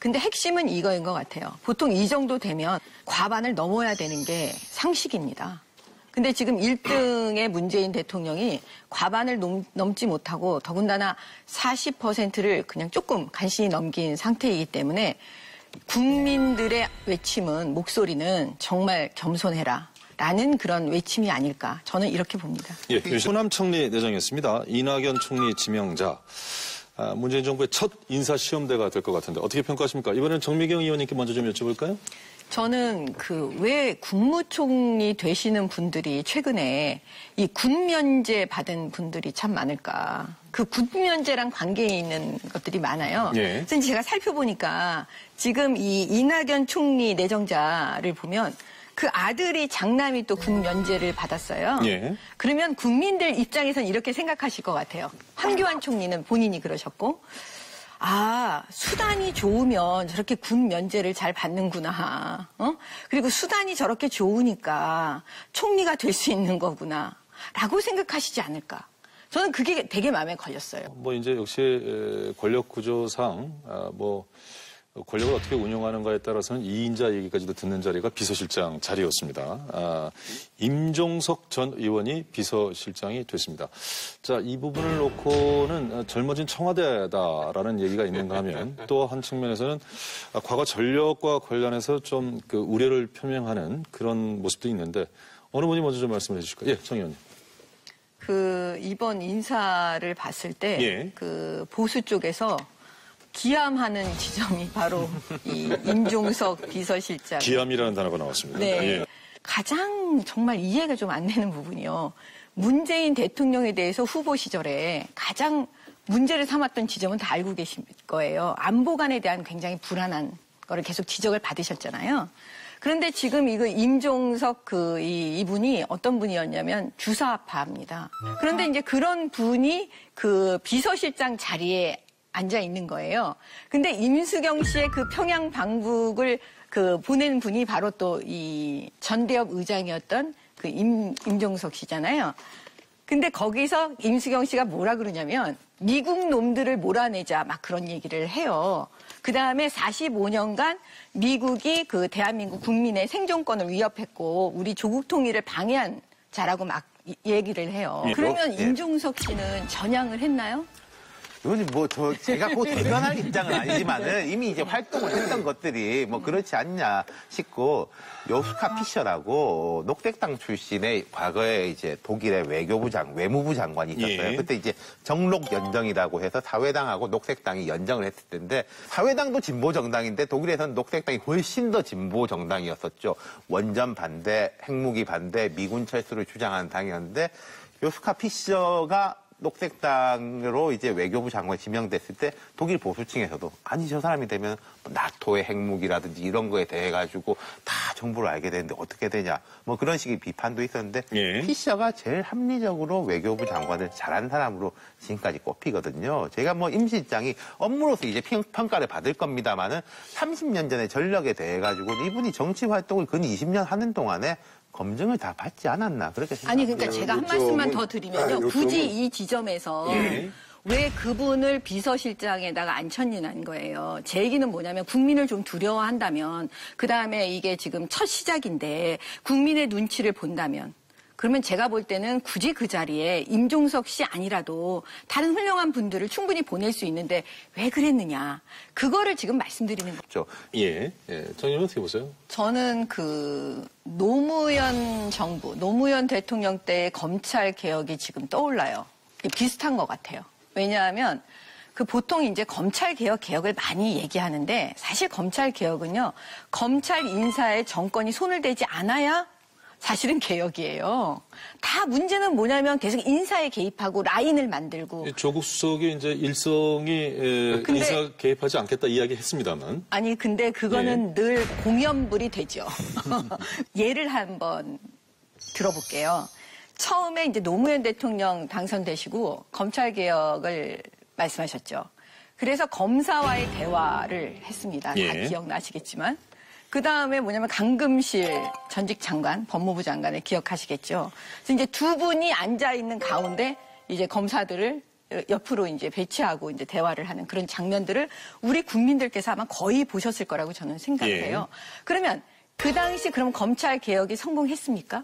근데 핵심은 이거인 것 같아요. 보통 이 정도 되면 과반을 넘어야 되는 게 상식입니다. 근데 지금 1등의 문재인 대통령이 과반을 넘지 못하고 더군다나 40%를 그냥 조금 간신히 넘긴 상태이기 때문에 국민들의 외침은, 목소리는 정말 겸손해라 라는 그런 외침이 아닐까. 저는 이렇게 봅니다. 예, 호남 총리 내정이었습니다. 이낙연 총리 지명자. 문재인 정부의 첫 인사시험대가 될 것 같은데 어떻게 평가하십니까? 이번에는 정미경 의원님께 먼저 좀 여쭤볼까요? 저는 왜 국무총리 되시는 분들이 최근에 이 군면제 받은 분들이 참 많을까. 그 군면제랑 관계 있는 것들이 많아요. 예. 그래서 제가 살펴보니까 지금 이 이낙연 총리 내정자를 보면 그 아들이 장남이 또 군면제를 받았어요. 예. 그러면 국민들 입장에서는 이렇게 생각하실 것 같아요. 황교안 총리는 본인이 그러셨고 수단이 좋으면 저렇게 군 면제를 잘 받는구나. 그리고 수단이 저렇게 좋으니까 총리가 될 수 있는 거구나. 라고 생각하시지 않을까. 저는 그게 되게 마음에 걸렸어요. 이제 역시 권력 구조상 권력을 어떻게 운영하는가에 따라서는 2인자 얘기까지도 듣는 자리가 비서실장 자리였습니다. 임종석 전 의원이 비서실장이 됐습니다. 자, 이 부분을 놓고는 젊어진 청와대다라는 얘기가 있는가 하면 또 한 측면에서는 과거 전력과 관련해서 좀 우려를 표명하는 그런 모습도 있는데 어느 분이 먼저 좀 말씀을 해주실까요? 예, 정 의원님. 이번 인사를 봤을 때 보수 쪽에서 기함하는 지점이 바로 이 임종석 비서실장. 기함이라는 단어가 나왔습니다. 네. 예. 가장 정말 이해가 좀 안 되는 부분이요. 문재인 대통령에 대해서 후보 시절에 가장 문제를 삼았던 지점은 다 알고 계실 거예요. 안보관에 대한 굉장히 불안한 거를 계속 지적을 받으셨잖아요. 그런데 지금 임종석 이분이 어떤 분이었냐면 주사파입니다. 그런데 이제 그런 분이 비서실장 자리에 앉아 있는 거예요. 근데 임수경 씨의 평양 방북을 보낸 분이 바로 또 이 전대협 의장이었던 임종석 씨잖아요. 근데 거기서 임수경 씨가 뭐라 그러냐면 미국 놈들을 몰아내자 막 그런 얘기를 해요. 그 다음에 45년간 미국이 대한민국 국민의 생존권을 위협했고 우리 조국 통일을 방해한 자라고 막 얘기를 해요. 그러면 임종석 씨는 전향을 했나요? 이건 제가 곧 대변할 입장은 아니지만은 이미 이제 활동을 했던 것들이 그렇지 않냐 싶고, 요스카 피셔라고 녹색당 출신의 과거에 이제 독일의 외무부 장관이 있었어요. 예. 그때 이제 정록 연정이라고 해서 사회당하고 녹색당이 연정을 했을 텐데, 사회당도 진보 정당인데 독일에서는 녹색당이 훨씬 더 진보 정당이었었죠. 원전 반대, 핵무기 반대, 미군 철수를 주장하는 당이었는데, 요스카 피셔가 녹색당으로 이제 외교부 장관이 지명됐을 때 독일 보수층에서도 아니 저 사람이 되면 나토의 핵무기라든지 이런 거에 대해 가지고 다 정보를 알게 되는데 어떻게 되냐 그런 식의 비판도 있었는데 피셔가 제일 합리적으로 외교부 장관을 잘한 사람으로 지금까지 꼽히거든요. 제가 임 실장이 업무로서 이제 평가를 받을 겁니다만은 30년 전에 전력에 대해 가지고 이분이 정치 활동을 근 20년 하는 동안에 검증을 다 받지 않았나 그렇게 생각합니다. 아니 그러니까 제가 한 말씀만 더 드리면요. 굳이 이 지점에서 왜 그분을 비서실장에다가 앉혔냐는 거예요. 제 얘기는 뭐냐면 국민을 좀 두려워한다면 그다음에 이게 지금 첫 시작인데 국민의 눈치를 본다면 그러면 제가 볼 때는 굳이 그 자리에 임종석 씨 아니라도 다른 훌륭한 분들을 충분히 보낼 수 있는데 왜 그랬느냐. 그거를 지금 말씀드리는 거죠. 예. 정 의원님 어떻게 보세요? 저는 노무현 정부, 노무현 대통령 때의 검찰 개혁이 지금 떠올라요. 비슷한 것 같아요. 왜냐하면 보통 이제 검찰 개혁을 많이 얘기하는데 사실 검찰 개혁은요, 검찰 인사에 정권이 손을 대지 않아야 사실은 개혁이에요. 다 문제는 뭐냐면 계속 인사에 개입하고 라인을 만들고. 조국 수석이 이제 일성이 인사 개입하지 않겠다 이야기했습니다만. 아니 근데 그거는 늘 공연불이 되죠. 예를 한번 들어볼게요. 처음에 이제 노무현 대통령 당선되시고 검찰 개혁을 말씀하셨죠. 그래서 검사와의 대화를 했습니다. 다 기억나시겠지만. 그 다음에 뭐냐면 강금실 전직 장관, 법무부 장관을 기억하시겠죠. 그래서 이제 두 분이 앉아있는 가운데 이제 검사들을 옆으로 이제 배치하고 이제 대화를 하는 그런 장면들을 우리 국민들께서 아마 거의 보셨을 거라고 저는 생각해요. 예. 그러면 그 당시 그럼 검찰 개혁이 성공했습니까?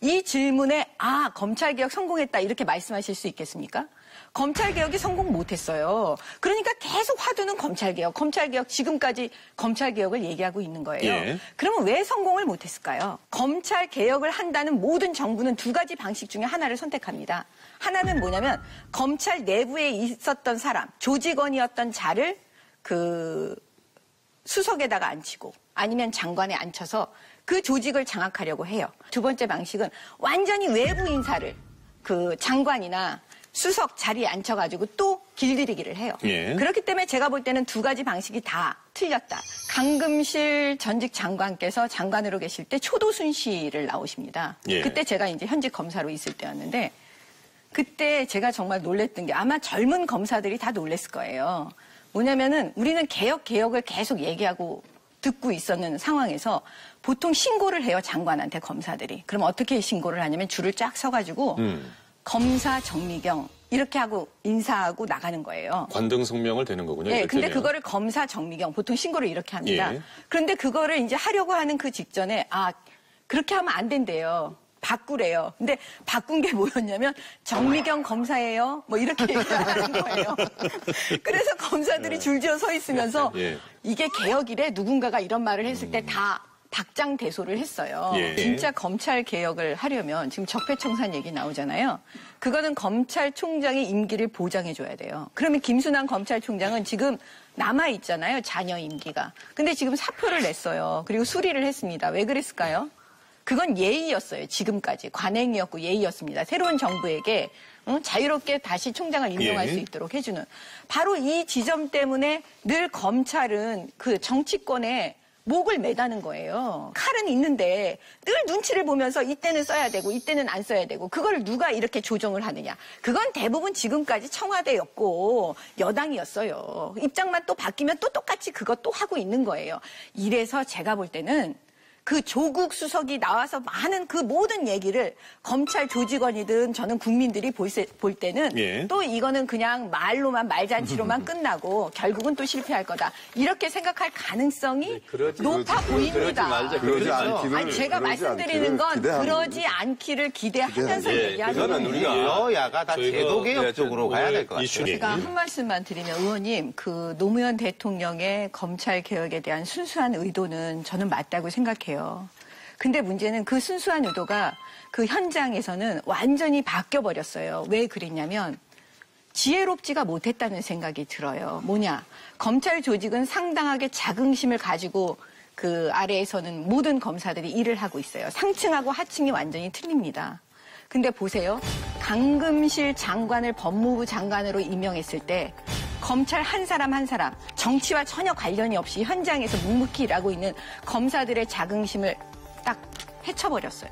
이 질문에 검찰 개혁 성공했다 이렇게 말씀하실 수 있겠습니까? 검찰 개혁이 성공 못했어요. 그러니까 계속 화두는 검찰 개혁 지금까지 검찰 개혁을 얘기하고 있는 거예요. 예. 그러면 왜 성공을 못했을까요? 검찰 개혁을 한다는 모든 정부는 두 가지 방식 중에 하나를 선택합니다. 하나는 뭐냐면 검찰 내부에 있었던 사람, 조직원이었던 자를 그 수석에다가 앉히고 아니면 장관에 앉혀서 그 조직을 장악하려고 해요. 두 번째 방식은 완전히 외부 인사를 그 장관이나 수석 자리에 앉혀가지고 또 길들이기를 해요. 예. 그렇기 때문에 제가 볼 때는 두 가지 방식이 다 틀렸다. 강금실 전직 장관께서 장관으로 계실 때 초도순 씨를 나오십니다. 예. 그때 제가 이제 현직 검사로 있을 때였는데 그때 제가 정말 놀랬던 게 아마 젊은 검사들이 다 놀랬을 거예요. 뭐냐면은 우리는 개혁을 계속 얘기하고 듣고 있었는 상황에서 보통 신고를 해요, 장관한테 검사들이. 그럼 어떻게 신고를 하냐면 줄을 쫙 서가지고 검사 정미경 이렇게 하고 인사하고 나가는 거예요. 관등 성명을 대는 거군요. 네, 이럴 근데 때면. 그거를 검사 정미경 보통 신고를 이렇게 합니다. 예. 그런데 그거를 이제 하려고 하는 그 직전에 그렇게 하면 안 된대요. 바꾸래요. 근데 바꾼 게 뭐였냐면 정미경 검사예요. 뭐 이렇게 얘기하는 거예요. 그래서 검사들이 줄지어 서 있으면서 예. 이게 개혁이래 누군가가 이런 말을 했을 때 다 박장대소를 했어요. 예. 진짜 검찰 개혁을 하려면 지금 적폐청산 얘기 나오잖아요. 그거는 검찰총장의 임기를 보장해줘야 돼요. 그러면 김순환 검찰총장은 지금 남아있잖아요. 자녀 임기가. 근데 지금 사표를 냈어요. 그리고 수리를 했습니다. 왜 그랬을까요? 그건 예의였어요. 지금까지. 관행이었고 예의였습니다. 새로운 정부에게 자유롭게 다시 총장을 임명할 예. 수 있도록 해주는. 바로 이 지점 때문에 늘 검찰은 그 정치권에 목을 매다는 거예요. 칼은 있는데 늘 눈치를 보면서 이때는 써야 되고 이때는 안 써야 되고 그걸 누가 이렇게 조정을 하느냐. 그건 대부분 지금까지 청와대였고 여당이었어요. 입장만 또 바뀌면 또 똑같이 그것 또 하고 있는 거예요. 이래서 제가 볼 때는 그 조국 수석이 나와서 많은 그 모든 얘기를 검찰 조직원이든 저는 국민들이 볼 때는 예. 또 이거는 그냥 말로만 말잔치로만 끝나고 결국은 또 실패할 거다. 이렇게 생각할 가능성이 높아 보입니다. 그러지 않기를. 아니, 제가 말씀드리는 건 그러지 않기를 기대하면서 얘기하는 그거는 거예요. 우리가 여야가 다 제도개혁 쪽으로 가야 될 것 같아요. 제가 한 말씀만 드리면 의원님 그 노무현 대통령의 검찰 개혁에 대한 순수한 의도는 저는 맞다고 생각해요. 근데 문제는 그 순수한 의도가 그 현장에서는 완전히 바뀌어버렸어요. 왜 그랬냐면 지혜롭지가 못했다는 생각이 들어요. 뭐냐? 검찰 조직은 상당하게 자긍심을 가지고 그 아래에서는 모든 검사들이 일을 하고 있어요. 상층하고 하층이 완전히 틀립니다. 근데 보세요. 강금실 장관을 법무부 장관으로 임명했을 때 검찰 한 사람 정치와 전혀 관련이 없이 현장에서 묵묵히 일하고 있는 검사들의 자긍심을 딱 해쳐버렸어요.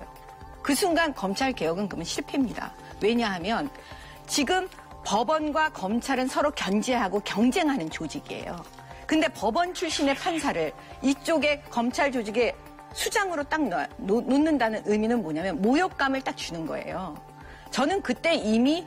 그 순간 검찰 개혁은 그러면 실패입니다. 왜냐하면 지금 법원과 검찰은 서로 견제하고 경쟁하는 조직이에요. 근데 법원 출신의 판사를 이쪽에 검찰 조직에 수장으로 딱 놓는다는 의미는 뭐냐면 모욕감을 딱 주는 거예요. 저는 그때 이미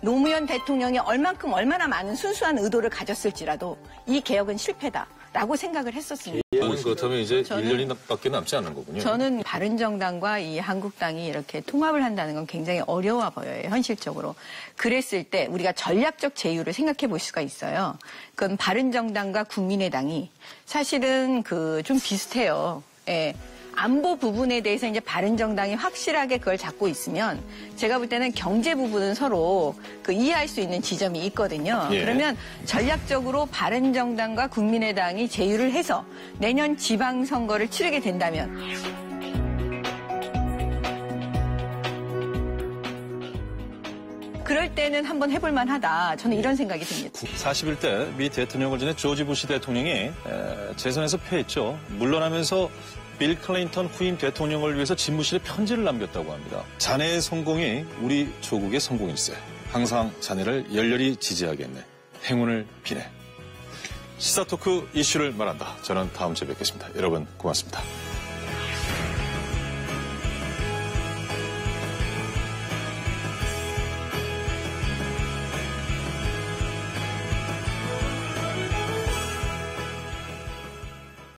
노무현 대통령이 얼마나 많은 순수한 의도를 가졌을지라도 이 개혁은 실패다라고 생각을 했었습니다. 그렇다면 이제 1년밖에 남지 않은 거군요. 저는 바른정당과 이 한국당이 이렇게 통합을 한다는 건 굉장히 어려워 보여요, 현실적으로. 그랬을 때 우리가 전략적 제휴를 생각해 볼 수가 있어요. 그건 바른정당과 국민의당이 사실은 좀 비슷해요. 예. 안보 부분에 대해서 이제 바른정당이 확실하게 그걸 잡고 있으면 제가 볼 때는 경제 부분은 서로 이해할 수 있는 지점이 있거든요. 예. 그러면 전략적으로 바른정당과 국민의당이 제휴를 해서 내년 지방선거를 치르게 된다면 그럴 때는 한번 해볼 만하다. 저는 이런 생각이 듭니다. 41대 미 대통령을 지낸 조지 부시 대통령이 재선에서 패했죠. 물러나면서 빌 클린턴 후임 대통령을 위해서 집무실에 편지를 남겼다고 합니다. 자네의 성공이 우리 조국의 성공일세. 항상 자네를 열렬히 지지하겠네. 행운을 비네. 시사토크 이슈를 말한다. 저는 다음 주에 뵙겠습니다. 여러분 고맙습니다.